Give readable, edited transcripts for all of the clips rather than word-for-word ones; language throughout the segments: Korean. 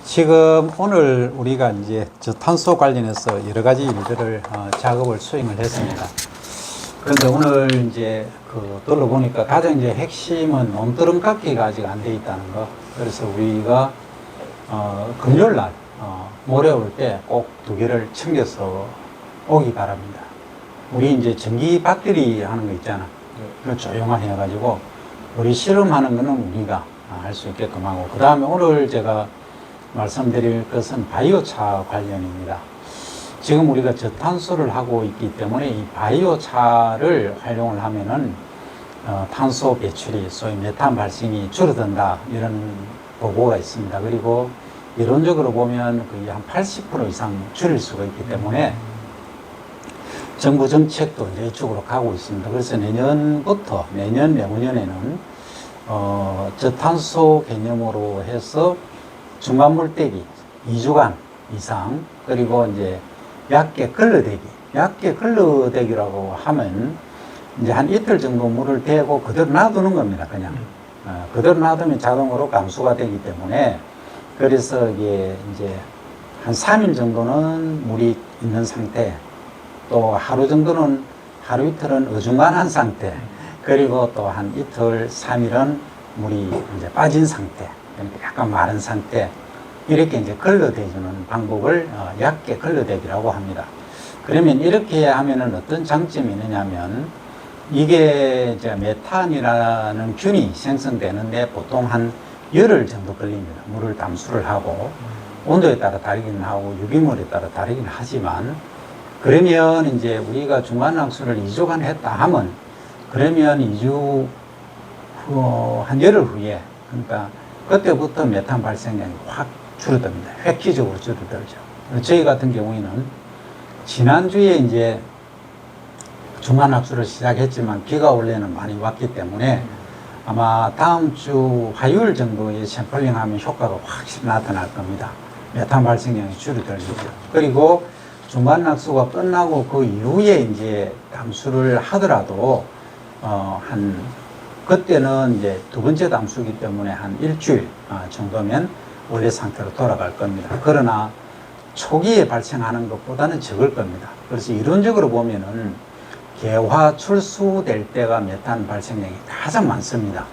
지금 오늘 우리가 이제 저탄소 관련해서 여러 가지 일들을 작업을 수행을 했습니다. 그런데 오늘 이제 둘러보니까 가장 이제 핵심은 온두름 깎기가 아직 안 돼 있다는 거. 그래서 우리가 금요일 날 모레 올 때 꼭 2개를 챙겨서 오기 바랍니다. 우리 이제 전기 배터리 하는 거 있잖아. 그걸 조용하게 해가지고 우리 실험하는 거는 우리가 할 수 있게끔 하고, 그 다음에 오늘 제가 말씀드릴 것은 바이오차 관련입니다. 지금 우리가 저탄소를 하고 있기 때문에 이 바이오차를 활용을 하면은 탄소 배출이, 소위 메탄 발생이 줄어든다, 이런 보고가 있습니다. 그리고 이론적으로 보면 거의 한 80% 이상 줄일 수가 있기 때문에 정부 정책도 이제 이쪽으로 가고 있습니다. 그래서 내년부터 내년 내후년에는 저탄소 개념으로 해서 중간 물대기 2주간 이상, 그리고 이제 얕게 걸러대기, 얕게 걸러대기라고 하면 이제 한 이틀 정도 물을 대고 그대로 놔두는 겁니다. 그냥 그대로 놔두면 자동으로 감수가 되기 때문에, 그래서 이게 이제 한 3일 정도는 물이 있는 상태, 또 하루 정도는, 하루 이틀은 어중간한 상태, 그리고 또 한 이틀 3일은 물이 이제 빠진 상태, 그러니까 약간 마른 상태, 이렇게 이제 걸러대주는 방법을 얕게 걸러대기라고 합니다. 그러면 이렇게 하면은 어떤 장점이 있느냐면, 이게 이제 메탄이라는 균이 생성되는데 보통 한 열흘 정도 걸립니다. 물을 담수를 하고, 온도에 따라 다르기는 하고 유기물에 따라 다르기는 하지만, 그러면 이제 우리가 중간 낙수를 2주간 했다 하면, 그러면 2주 후, 한 열흘 후에, 그러니까 그때부터 메탄 발생량이 확 줄어듭니다. 획기적으로 줄어들죠. 저희 같은 경우에는 지난주에 이제 중간 낙수를 시작했지만 비가 원래는 많이 왔기 때문에 아마 다음 주 화요일 정도에 샘플링 하면 효과가 확실히 나타날 겁니다. 메탄 발생량이 줄어들죠. 그리고 중간 낙수가 끝나고 그 이후에 이제 담수를 하더라도 그때는 이제 2번째 담수기 때문에 한 일주일 정도면 원래 상태로 돌아갈 겁니다. 그러나 초기에 발생하는 것보다는 적을 겁니다. 그래서 이론적으로 보면은 개화 출수될 때가 메탄 발생량이 가장 많습니다.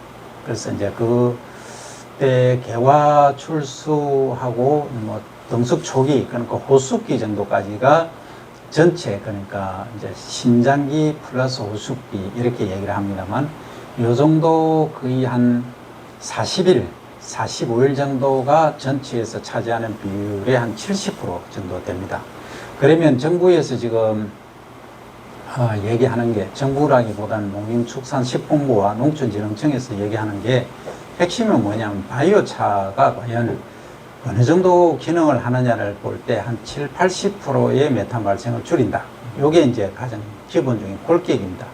그래서 이제 그때 개화 출수하고 뭐 등숙 초기, 그러니까 호숙기 정도까지가 전체, 그러니까 이제 신장기 플러스 호숙기 이렇게 얘기를 합니다만, 요 정도 거의 한 40일, 45일 정도가 전체에서 차지하는 비율의 한 70% 정도 됩니다. 그러면 정부에서 지금 얘기하는 게, 정부라기보다는 농림축산식품부와 농촌진흥청에서 얘기하는 게, 핵심은 뭐냐면 바이오차가 과연 어느 정도 기능을 하느냐를 볼 때 한 7, 80%의 메탄 발생을 줄인다. 요게 이제 가장 기본적인 골격입니다.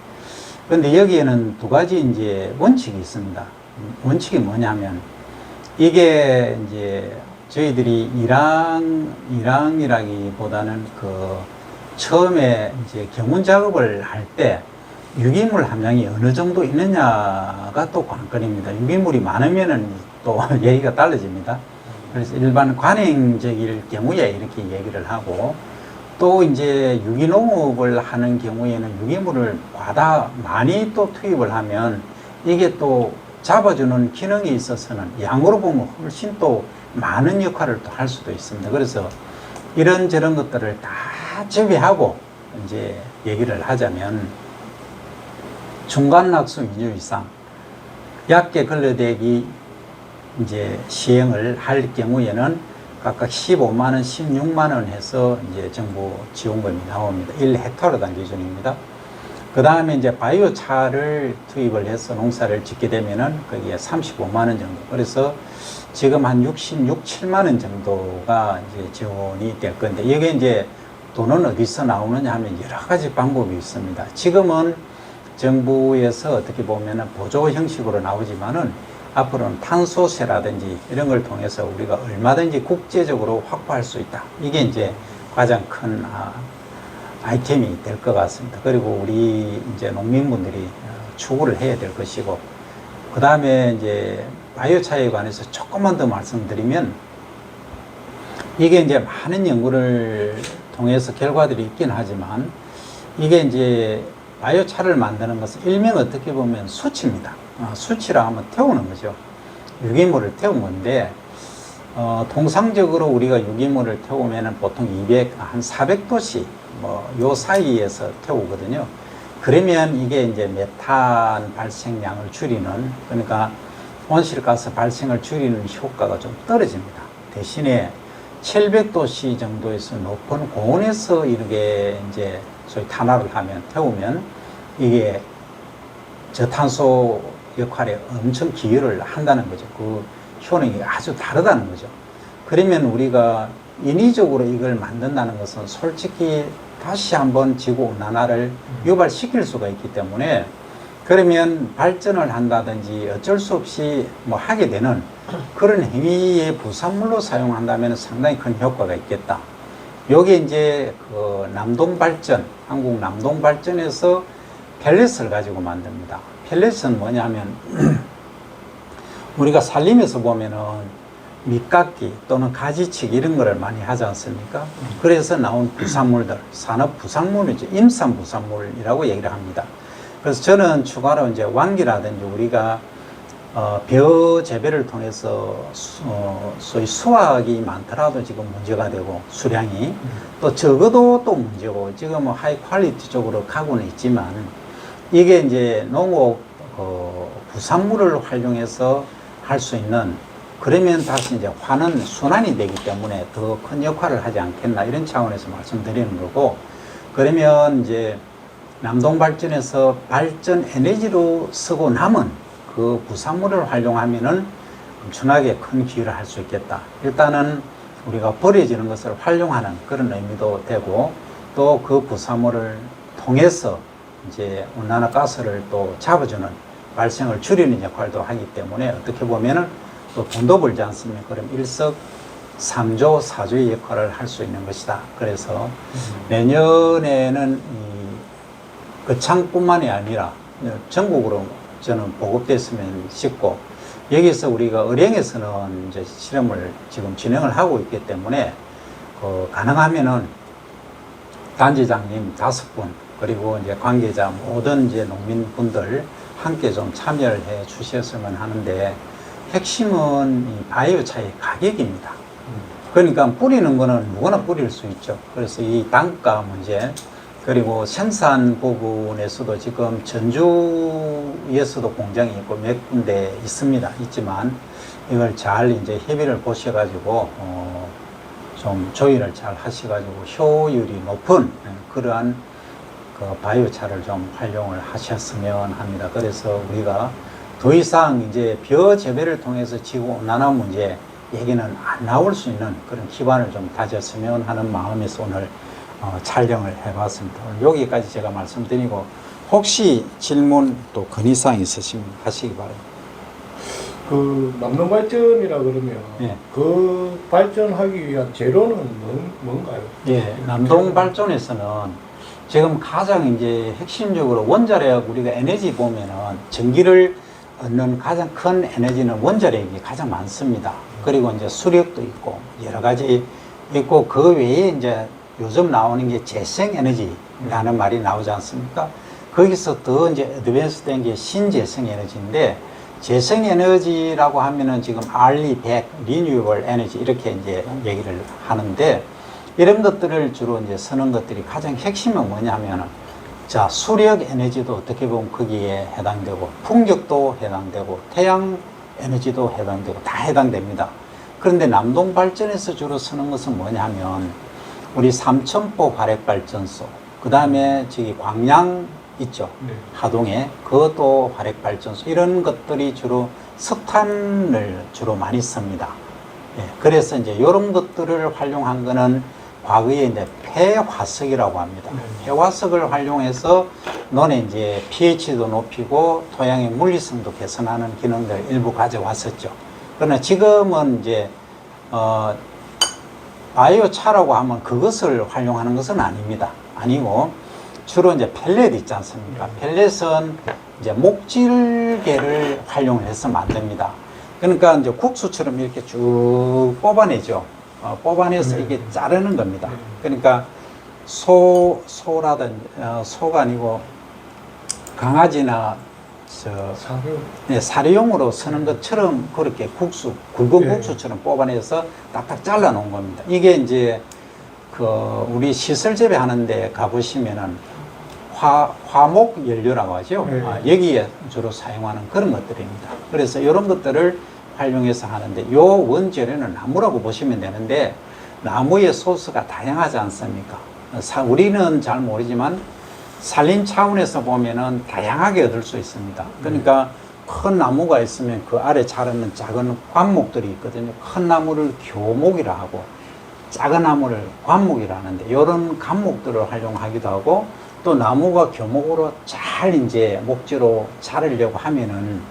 그런데 여기에는 2가지 이제 원칙이 있습니다. 원칙이 뭐냐면, 이게 이제 저희들이 일항이라기보다는 처음에 이제 경운 작업을 할 때 유기물 함량이 어느 정도 있느냐가 또 관건입니다. 유기물이 많으면은 또 얘기가 달라집니다. 그래서 일반 관행적일 경우에 이렇게 얘기를 하고, 또 이제 유기농업을 하는 경우에는 유기물을 과다 많이 또 투입을 하면 이게 또 잡아주는 기능이 있어서는 양으로 보면 훨씬 또 많은 역할을 또 할 수도 있습니다. 그래서 이런저런 것들을 다 제외하고 이제 얘기를 하자면, 중간 낙수 2주 이상 얕게 걸러대기 이제 시행을 할 경우에는 각각 15만 원, 16만 원 해서 이제 정부 지원금이 나옵니다. 1헥타르당 기준입니다. 그 다음에 이제 바이오차를 투입을 해서 농사를 짓게 되면은 거기에 35만 원 정도. 그래서 지금 한 66, 7만 원 정도가 이제 지원이 될 건데, 이게 이제 돈은 어디서 나오느냐 하면 여러 가지 방법이 있습니다. 지금은 정부에서 어떻게 보면은 보조 형식으로 나오지만은 앞으로는 탄소세라든지 이런 걸 통해서 우리가 얼마든지 국제적으로 확보할 수 있다. 이게 이제 가장 큰 아이템이 될 것 같습니다. 그리고 우리 이제 농민분들이 추구를 해야 될 것이고, 그 다음에 이제 바이오차에 관해서 조금만 더 말씀드리면, 이게 이제 많은 연구를 통해서 결과들이 있긴 하지만 이게 이제 바이오차를 만드는 것은 일명 어떻게 보면 수치입니다. 수치라 하면 태우는 거죠. 유기물을 태운 건데 통상적으로 우리가 유기물을 태우면 보통 200, 한 400도씨 요 사이에서 태우거든요. 그러면 이게 이제 메탄 발생량을 줄이는, 그러니까 온실가스 발생을 줄이는 효과가 좀 떨어집니다. 대신에 700도씨 정도에서 높은 고온에서 이렇게 이제 소위 탄화를 하면, 태우면 이게 저탄소 역할에 엄청 기여를 한다는 거죠. 그 효능이 아주 다르다는 거죠. 그러면 우리가 인위적으로 이걸 만든다는 것은 솔직히 다시 한번 지구온난화를 유발시킬 수가 있기 때문에, 그러면 발전을 한다든지 어쩔 수 없이 하게 되는 그런 행위의 부산물로 사용한다면 상당히 큰 효과가 있겠다. 요게 이제 그 남동발전, 한국 남동발전에서 펠렛을 가지고 만듭니다. 펠렛은 뭐냐면 우리가 산림에서 보면은 밑깎이 또는 가지치기 이런 거를 많이 하지 않습니까? 그래서 나온 부산물들, 산업 부산물이죠. 임산 부산물이라고 얘기를 합니다. 그래서 저는 추가로 이제 왕기라든지 우리가 벼 재배를 통해서 소위 수확이 많더라도 지금 문제가 되고, 수량이 또 적어도 또 문제고, 지금 하이 퀄리티 쪽으로 가고는 있지만, 이게 이제 농업 부산물을 활용해서 할 수 있는, 그러면 다시 이제 환원 순환이 되기 때문에 더 큰 역할을 하지 않겠나, 이런 차원에서 말씀드리는 거고, 그러면 이제 남동발전에서 발전 에너지로 쓰고 남은 그 부산물을 활용하면은 엄청나게 큰 기여를 할 수 있겠다. 일단은 우리가 버려지는 것을 활용하는 그런 의미도 되고, 또 그 부산물을 통해서 이제 온난화 가스를 또 잡아주는, 발생을 줄이는 역할도 하기 때문에 어떻게 보면은 또 돈도 벌지 않습니까? 그럼 일석삼조 사조의 역할을 할 수 있는 것이다. 그래서 내년에는 거창뿐만이 아니라 전국으로 저는 보급됐으면 싶고, 여기서 우리가 의령에서는 이제 실험을 지금 진행을 하고 있기 때문에 가능하면은 단지장님 5분, 그리고 이제 관계자 모든 이제 농민분들 함께 좀 참여를 해 주셨으면 하는데, 핵심은 이 바이오차의 가격입니다. 그러니까 뿌리는 거는 누구나 뿌릴 수 있죠. 그래서 이 단가 문제, 그리고 생산 부분에서도 지금 전주에서도 공장이 있고 몇 군데 있지만 이걸 잘 이제 협의를 보셔가지고 좀 조율을 잘 하셔가지고 효율이 높은 그러한 그 바이오차를 좀 활용을 하셨으면 합니다. 그래서 우리가 더 이상 이제 벼 재배를 통해서 지구 온난화 문제 얘기는 안 나올 수 있는 그런 기반을 좀 다졌으면 하는 마음에서 오늘 촬영을 해봤습니다. 여기까지 제가 말씀드리고, 혹시 질문 또 건의사항 있으시면 하시기 바랍니다. 그 남동발전이라 그러면 예. 그 발전하기 위한 재료는 뭔가요? 예, 남동발전에서는 지금 가장 이제 핵심적으로 원자력, 우리가 에너지 보면은 전기를 얻는 가장 큰 에너지는 원자력이 가장 많습니다. 그리고 이제 수력도 있고 여러 가지 있고, 그 외에 이제 요즘 나오는 게 재생에너지라는 말이 나오지 않습니까? 거기서 더 이제 어드밴스 된 게 신재생에너지인데, 재생에너지라고 하면은 지금 RE100, Renewable Energy 이렇게 이제 얘기를 하는데, 이런 것들을 주로 이제 쓰는 것들이 가장 핵심은 뭐냐면은, 자, 수력 에너지도 어떻게 보면 거기에 해당되고, 풍력도 해당되고, 태양 에너지도 해당되고, 다 해당됩니다. 그런데 남동발전에서 주로 쓰는 것은 뭐냐면, 우리 삼천포 화력발전소, 그 다음에 저기 광양 있죠. 네. 하동에 그것도 화력발전소, 이런 것들이 주로 석탄을 주로 많이 씁니다. 예, 그래서 이제 이런 것들을 활용한 거는 과거에 이제 폐화석이라고 합니다. 폐화석을 활용해서 논에 이제 pH도 높이고 토양의 물리성도 개선하는 기능들 일부 가져왔었죠. 그러나 지금은 이제 바이오차라고 하면 그것을 활용하는 것은 아닙니다. 아니고 주로 이제 펠렛 있지 않습니까? 펠렛은 이제 목질개를 활용해서 만듭니다. 그러니까 이제 국수처럼 이렇게 쭉 뽑아내죠. 뽑아내서 네. 이게 자르는 겁니다. 네. 그러니까 소라든지 소가 아니고 강아지나 사료. 네, 사료용으로 쓰는 것처럼 그렇게 굵은 네. 국수처럼 뽑아내서 딱딱 잘라 놓은 겁니다. 이게 이제 그 우리 시설 재배하는데 가보시면은 화목 연료라고 하죠. 네. 여기에 주로 사용하는 그런 것들입니다. 그래서 이런 것들을 활용해서 하는데 요 원재료는 나무라고 보시면 되는데 나무의 소스가 다양하지 않습니까? 우리는 잘 모르지만 산림 차원에서 보면은 다양하게 얻을 수 있습니다. 그러니까 큰 나무가 있으면 그 아래 자르는 작은 관목들이 있거든요. 큰 나무를 교목이라 하고 작은 나무를 관목이라 하는데 이런 관목들을 활용하기도 하고 또 나무가 교목으로 잘 이제 목재로 자르려고 하면은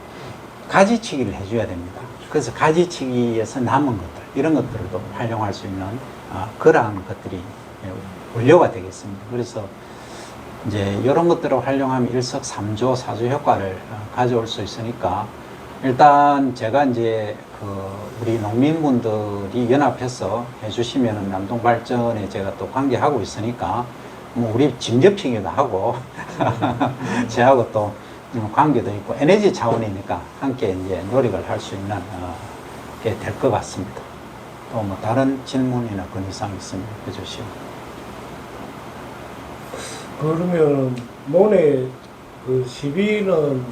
가지치기를 해줘야 됩니다. 그래서 가지치기에서 남은 것들 이런 것들도 활용할 수 있는 그러한 것들이 원료가 되겠습니다. 그래서 이제 이런 것들을 활용하면 일석삼조 사조 효과를 가져올 수 있으니까 일단 제가 이제 우리 농민분들이 연합해서 해주시면은 남동발전에 제가 또 관계하고 있으니까 뭐 우리 집 옆이기도 하고 저하고 또 관계도 있고 에너지 차원이니까 함께 이제 노력을 할 수 있는 게 될 것 같습니다. 또 뭐 다른 질문이나 건의사항 있으면 해주시고. 그러면 논의 그 시비는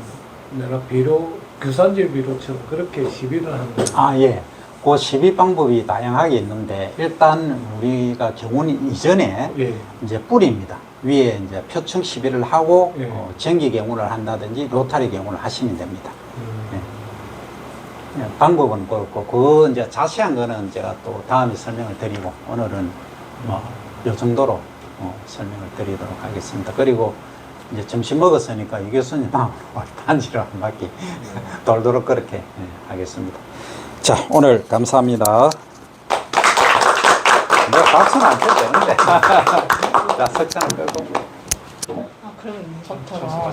내가 비료 규산질 비료처럼 그렇게 시비를 하는 거예요. 예. 그 시비 방법이 다양하게 있는데 일단 우리가 경운 이전에 예. 이제 뿌리입니다. 위에 이제 표층 시비를 하고 예. 전기 경운을 한다든지 로타리 경운을 하시면 됩니다. 음. 방법은 그렇고 그 이제 자세한 거는 제가 또 다음에 설명을 드리고 오늘은 요 정도로 설명을 드리도록 하겠습니다. 그리고 이제 점심 먹었으니까 이 교수님하고 단지를 한 바퀴 돌도록 그렇게 하겠습니다. 자, 오늘 감사합니다. 뭐 박수는 안 쳐도 되는데. 자, 석찬을 끄고. 그러면 저처럼